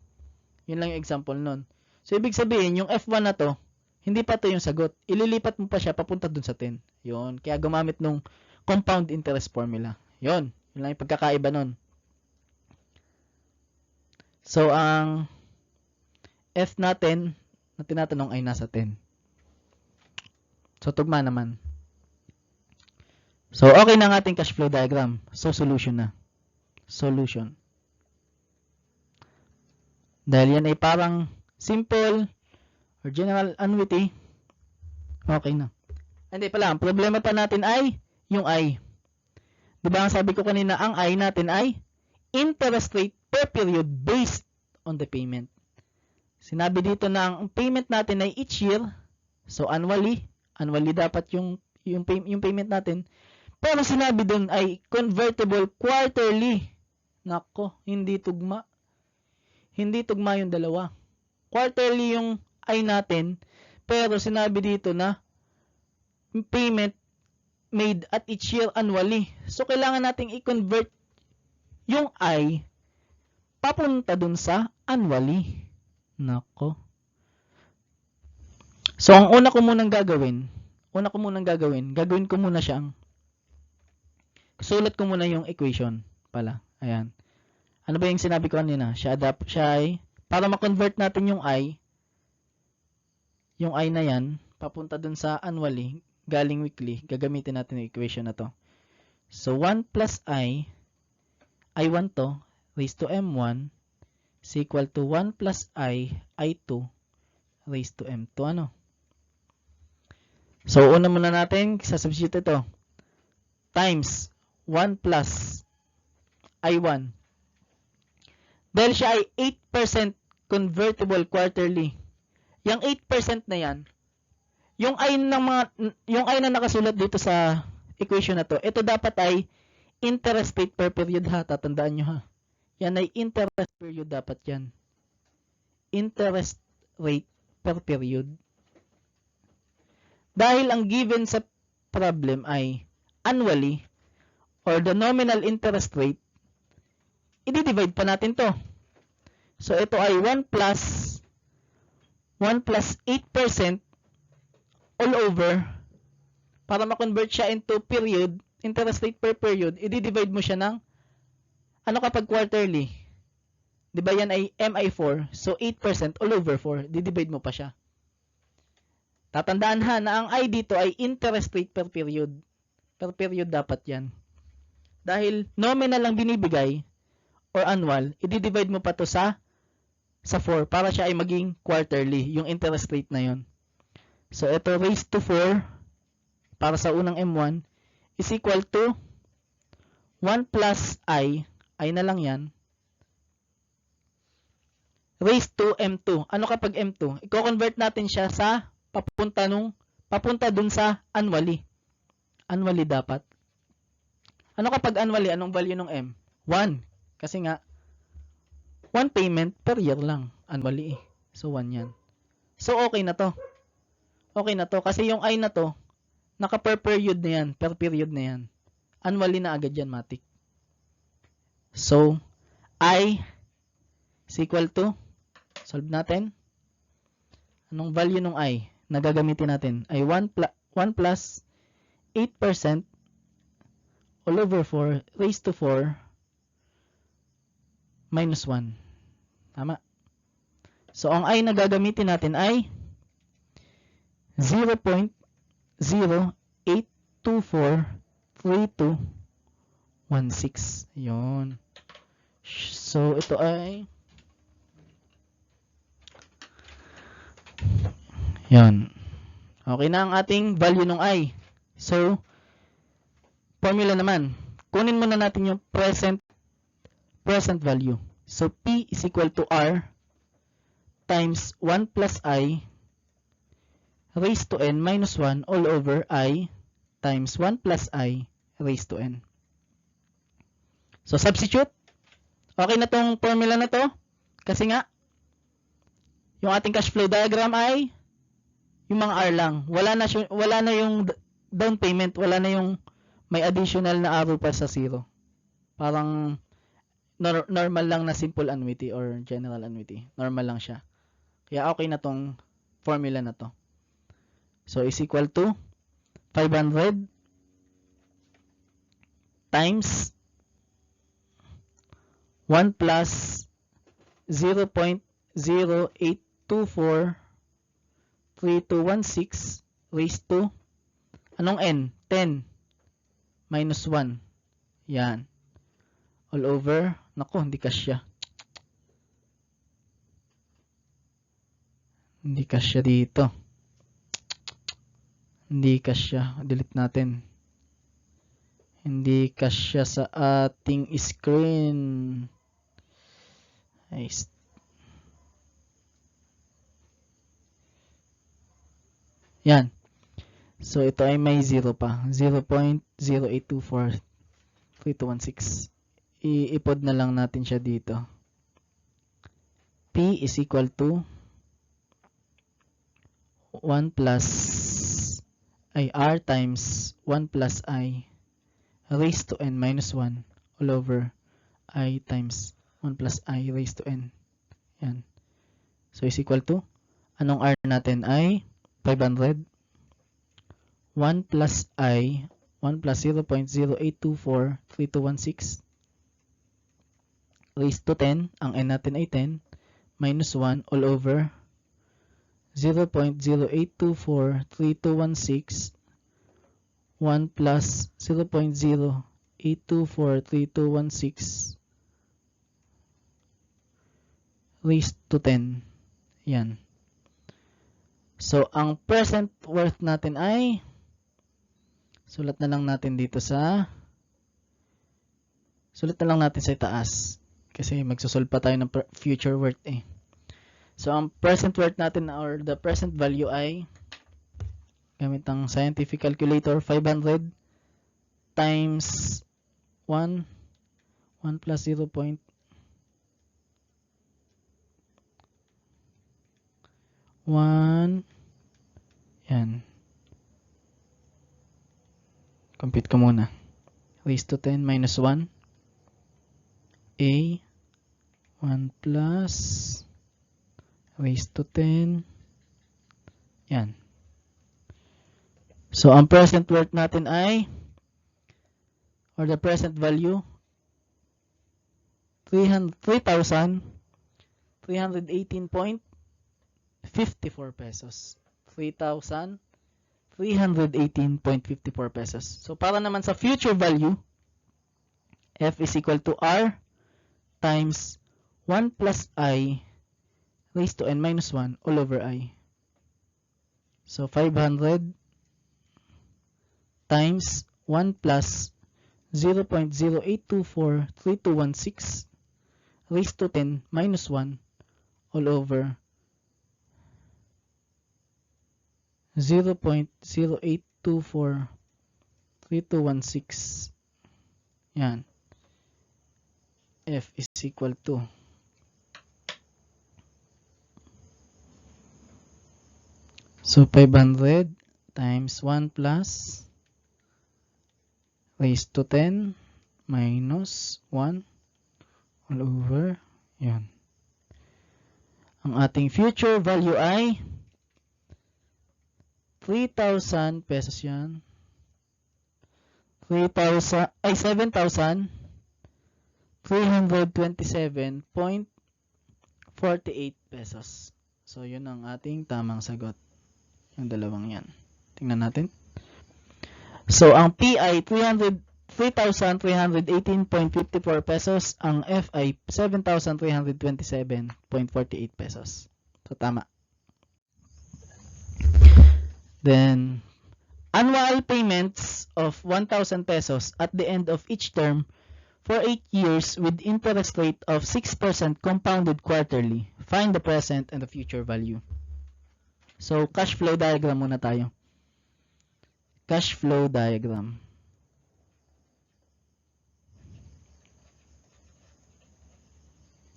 Speaker 1: Yun lang yung example nun. So, ibig sabihin, yung F1 na to, hindi pa to yung sagot. Ililipat mo pa siya papunta dun sa 10. Yun. Kaya gumamit nung compound interest formula. Yun. Yun lang yung pagkakaiba nun. So, ang F natin na tinatanong ay nasa 10. So, tugma naman. So, okay na ang ating cash flow diagram. So, solution na. Solution. Dahil yan ay parang simple or general annuity, okay na. Hindi pala, ang problema pa natin ay yung I. Diba ang sabi ko kanina, ang I natin ay interest rate per period based on the payment. Sinabi dito na ang payment natin ay each year, so annually dapat yung payment natin. Pero sinabi dun ay convertible quarterly. Nako, hindi tugma. Hindi tugma yung dalawa. Quarterly yung I natin, pero sinabi dito na payment made at each year annually. So, kailangan nating i-convert yung I papunta dun sa annually. Nako. So, ang una ko munang gagawin, gagawin ko muna siyang, sulat ko muna yung equation pala. Ayan. Ano ba yung sinabi ko kanina? Siya ay, para ma-convert natin yung I na yan, papunta dun sa annually, galing weekly, gagamitin natin yung equation na to. So, 1 plus I1 to, raised to M1, is equal to 1 plus I2, raised to M2. Ano? So, una muna natin, sasubstitute ito. Times 1 plus I1. Dahil siya ay 8% convertible quarterly. Yung 8% na yan, yung I na nakasulat dito sa equation na to, ito dapat ay interest rate per period ha. Tatandaan nyo ha. Yan ay interest period dapat yan. Interest rate per period. Dahil ang given sa problem ay annually or the nominal interest rate, i-divide pa natin to. So, ito ay 1 plus 8% all over. Para ma-convert siya into period, interest rate per period, i-divide mo siya ng, ano kapag quarterly? Diba yan ay MI4? So, 8% all over 4. Di-divide mo pa siya. Tatandaan ha na ang I dito ay interest rate per period. Per period dapat yan. Dahil nominal lang binibigay or annual, i-divide mo pa to sa 4 para siya ay maging quarterly, yung interest rate na yon. So, ito raised to 4 para sa unang M1 is equal to 1 plus I na lang yan, raised to M2. Ano kapag M2? I-convert natin siya sa papunta dun sa annually. Annually dapat. Ano kapag annually? Anong value ng M? 1. Kasi nga, 1 payment per year lang. Annually eh. So, 1 yan. So, okay na to. Okay na to. Kasi yung I na to, naka per period na yan. Per period na yan. Annually na agad yan, matik. So, I is equal to, solve natin. Anong value ng I na gagamitin natin? Ay 1 plus 8% all over 4 raised to 4 minus 1. Tama. So, ang I na gagamitin natin ay 0.08243216. Yun. So, ito ay yan. Okay na ang ating value ng I. So, formula naman. Kunin muna natin yung present value. So, P is equal to R times 1 plus I raised to N minus 1 all over I times 1 plus I raised to N. So, substitute. Okay na tong formula na to. Kasi nga, yung ating cash flow diagram ay yung mga R lang. Wala na yung down payment. Wala na yung may additional na arrow pa sa 0. Parang normal lang na simple annuity or general annuity. Normal lang siya. Kaya okay na tong formula na to. So, is equal to 500 times 1 plus 0.08243216 raised to, anong n? 10 minus 1. Yan. All over. Naku, hindi kasya. Hindi kasya dito. Hindi kasya. Delete natin. Hindi kasya sa ating screen. Nice. Yan. So, ito ay may 0 pa. 0.08243216. I-pod na lang natin siya dito. P is equal to 1 plus R times 1 plus I raised to n minus 1 all over I times 1 plus I raised to n. Yan. So, is equal to, anong R natin ay 500. 1 plus I, 1 plus 0.08243216 raised to 10, ang n natin ay 10, minus 1 all over 0.08243216 1 plus 0.08243216 raised to 10. Yan. So, ang present worth natin ay, sulat na lang natin dito sa, sulat na lang natin sa itaas. Kasi magsusolve pa tayo ng future worth eh. So, ang present worth natin or the present value ay, gamit ang scientific calculator, 500 times 1 plus 0.1 yan. Compute ko muna. Raised to 10 minus 1 A 1 plus raised to 10. Yan. So, ang present worth natin ay, or the present value, 3,318.54 pesos. 3,318.54 pesos. So, para naman sa future value, F is equal to R times 1 plus I raised to n minus 1 all over I. So, 500 times 1 plus 0.08243216 raised to 10 minus 1 all over 0.08243216. Yan. F is equal to, so 500 times 1 plus raised to 10 minus 1 all over, yan. Ang ating future value ay 3,000 pesos yan. 7,327.48 pesos. So, yun ang ating tamang sagot. Yung dalawang yan. Tingnan natin. So, ang P ay 3,318.54 pesos. Ang F ay 7,327.48 pesos. So, tama. Then, annual payments of 1,000 pesos at the end of each term for 8 years with interest rate of 6% compounded quarterly. Find the present and the future value. So, cash flow diagram muna tayo. Cash flow diagram.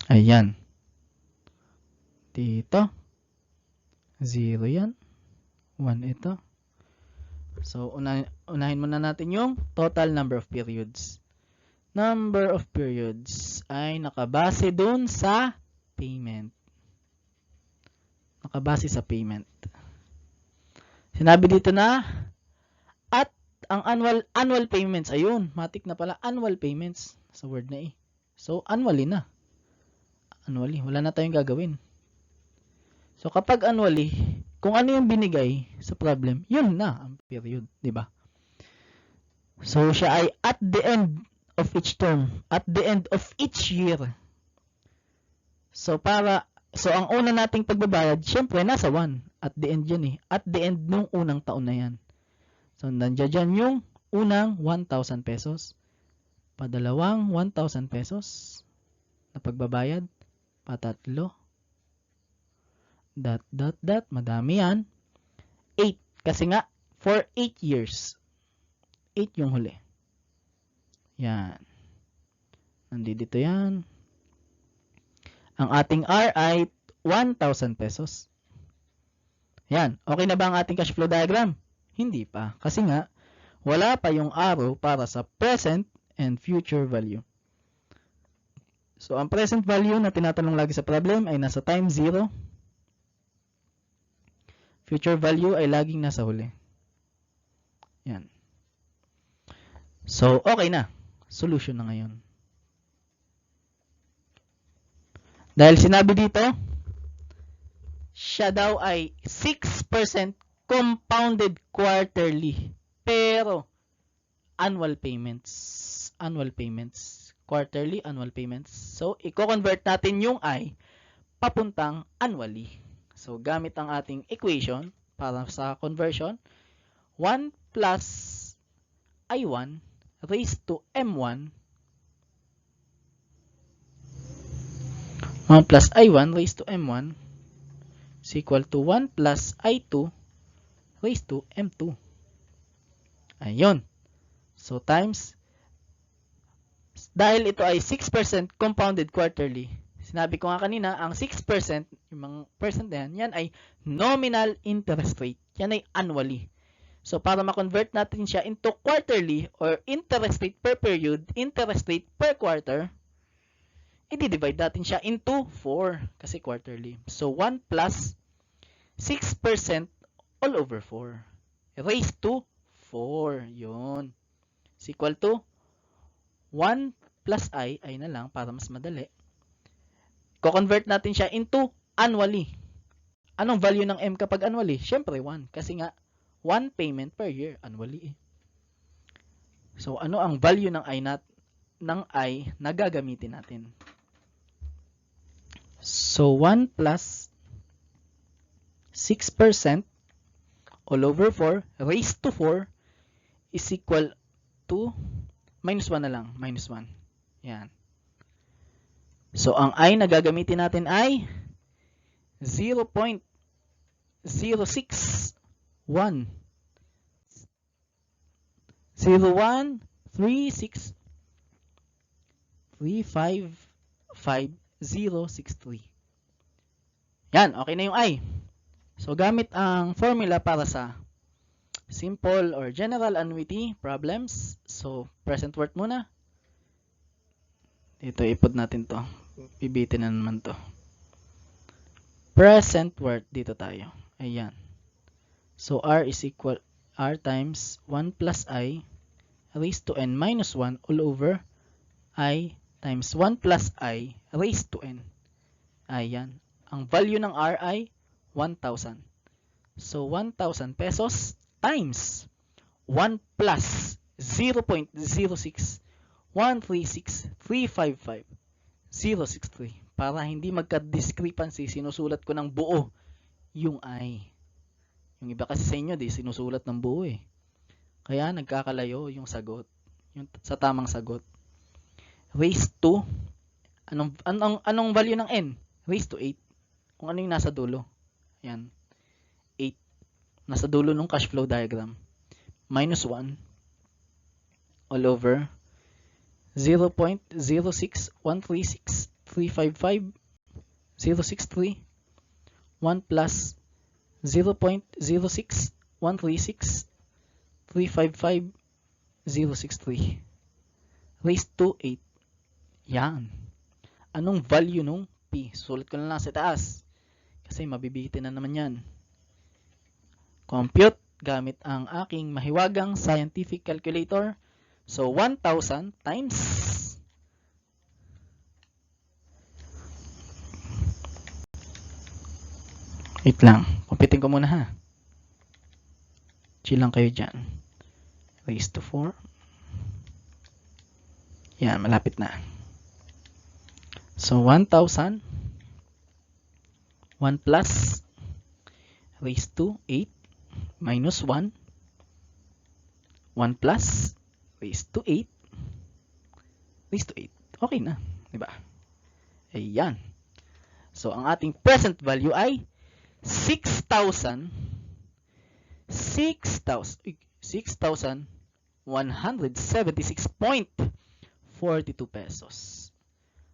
Speaker 1: Ayan. Dito. 0 yan. 1 ito. So, unahin muna natin yung total number of periods. number of periods ay nakabase dun sa payment. Nakabase sa payment. Sinabi dito na at ang annual payments, ayun, matik na pala, annual payments sa word na eh. So, annually na. Annually, wala na tayong gagawin. So, kapag annually, kung ano yung binigay sa problem, yun na ang period, di ba? So, siya ay at the end of each term, at the end of each year. So, ang una nating pagbabayad, syempre, nasa 1. At the end yun eh. At the end nung unang taon na yan. So, nandiyan dyan yung unang 1,000 pesos. Padalawang 1,000 pesos na pagbabayad. Patatlo. Madami yan. 8. Kasi nga, for 8 years. 8 yung huli. Yan. Nandito yan. Ang ating R ay 1,000 pesos. Yan. Okay na ba ang ating cash flow diagram? Hindi pa. Kasi nga, wala pa yung arrow para sa present and future value. So, ang present value na tinatanong lagi sa problem ay nasa time 0. Future value ay laging nasa huli. Yan. So, okay na. Solution na ngayon. Dahil sinabi dito, siya daw ay 6% compounded quarterly. Pero, annual payments. Quarterly, annual payments. So, i-convert natin yung I papuntang annually. So, gamit ang ating equation para sa conversion, 1 plus I1 raised to M1 1 plus I1 raised to M1 is equal to 1 plus I2 raised to M2. Ayun. So, times, dahil ito ay 6% compounded quarterly, sinabi ko nga kanina, ang 6%, yung mga percent na yan ay nominal interest rate. Yan ay annually. So, para ma-convert natin siya into quarterly or interest rate per period, interest rate per quarter, i-divide natin siya into 4 kasi quarterly. So, 1 plus 6% all over 4 raised to 4. Yun. Is equal to 1 plus I na lang para mas madali. Ko-convert natin siya into annually. Anong value ng M kapag annually? Siyempre 1. Kasi nga, 1 payment per year annually. So, ano ang value ng I na gagamitin natin? So, 1 plus 6% all over 4 raised to 4 is equal to minus 1 na lang. Minus 1. Yan. So, ang I na gagamitin natin ay 0.061 0.136355063. Yan, okay na yung I. So, gamit ang formula para sa simple or general annuity problems. So, present worth muna. Dito, ipod natin to. Bibitin na naman to. Present worth, dito tayo. Ayan. So, R times 1 plus I raised to N minus 1 all over I times 1 plus I raised to N. Ayan. Ang value ng R ay 1,000. So, 1,000 pesos times 1 plus 0.06136355063. Para hindi magka-discrepancy, sinusulat ko ng buo yung I. Yung iba kasi sa inyo, sinusulat ng buo eh. Kaya nagkakalayo yung sagot. Yung sa tamang sagot. Raised to, anong value ng N? Raised to 8. Kung ano yung nasa dulo. Ayan. 8. Nasa dulo ng cash flow diagram. Minus 1 all over 0.06136355063 1 plus 0.06136355063 raised to 8. Yan. Anong value nung P? Sulat ko na lang sa taas. Kasi mabibitin na naman yan. Compute gamit ang aking mahiwagang scientific calculator. So, 1,000 times wait lang. Computing ko muna ha. Chill lang kayo dyan. Raised to 4. Yan, malapit na. So, 1,000. 1 plus raised to 8 minus 1. 1 plus raised to 8 raised to 8. Okay na, di ba? Ayan. So, ang ating present value ay 6,176.42 pesos.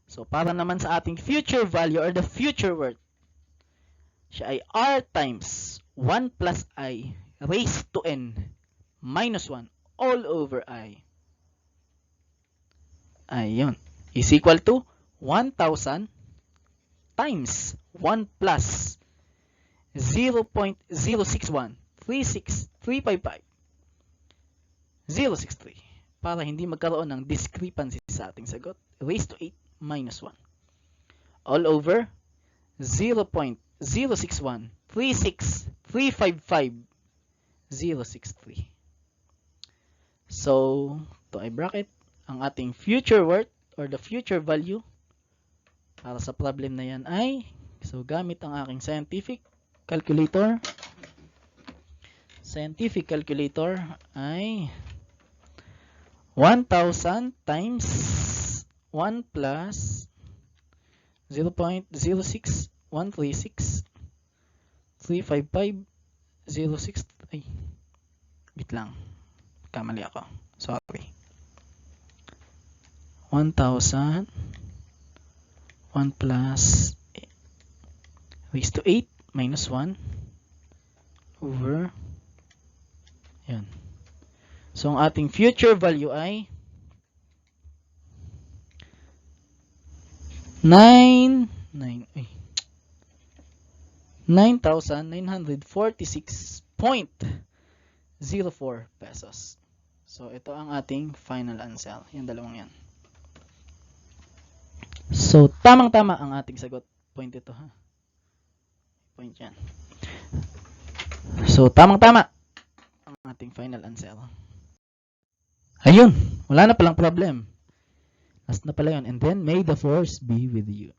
Speaker 1: So, para naman sa ating future value or the future worth, siya ay R times 1 plus I raised to N minus 1 all over I. Ayun. Is equal to 1,000 times 1 plus 0.06136355063 para hindi magkaroon ng discrepancy sa ating sagot. Raised to 8 minus 1 all over 0.06136355063. So, to ay bracket ang ating future worth or the future value para sa problem na yan ay, so gamit ang aking scientific calculator ay 1,000 times 1 plus 0.06136355063. Ay, wait lang, kamali ako, sorry. 1,000 1 plus raised to 8 minus 1 over yan. So, ang ating future value ay 9,946.04 pesos. So, ito ang ating final answer. Yung dalawang yan. So, tamang-tama ang ating sagot. Point ito ha. Point yan. So, tamang-tama ang ating final answer. Ayun. Wala na palang problem. Last na pala yun. And then, may the force be with you.